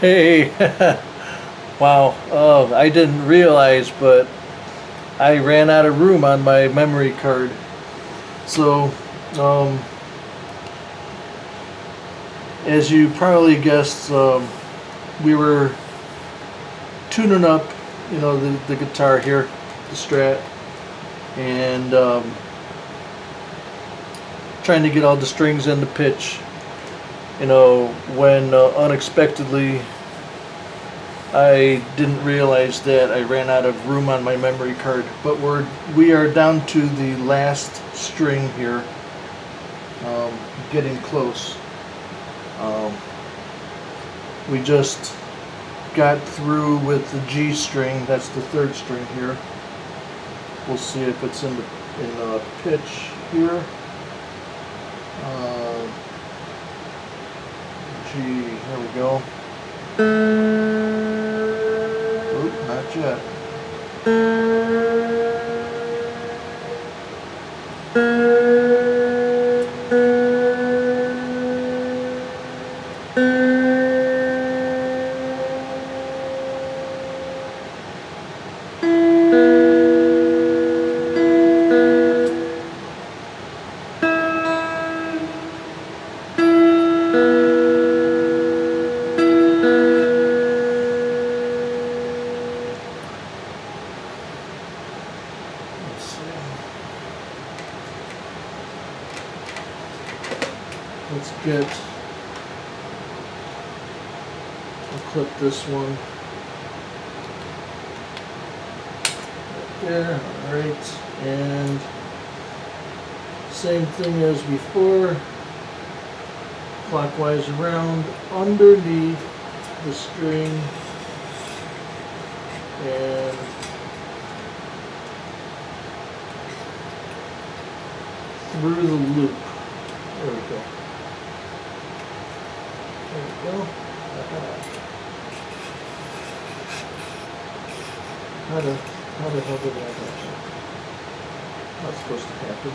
Hey, wow. Oh, I didn't realize, but I ran out of room on my memory card. So, um, as you probably guessed, we were tuning up, the guitar here, the Strat, and trying to get all the strings into pitch. When unexpectedly I didn't realize that I ran out of room on my memory card. But we are down to the last string here, getting close. We just got through with the G string. That's the third string here. We'll see if it's in pitch here. G, here we go. Oop, not yet. Let's we'll clip this one right there. Alright, and same thing as before, clockwise around underneath the string and through the loop. There we go. There we go. How the hell did that happen? Not supposed to happen.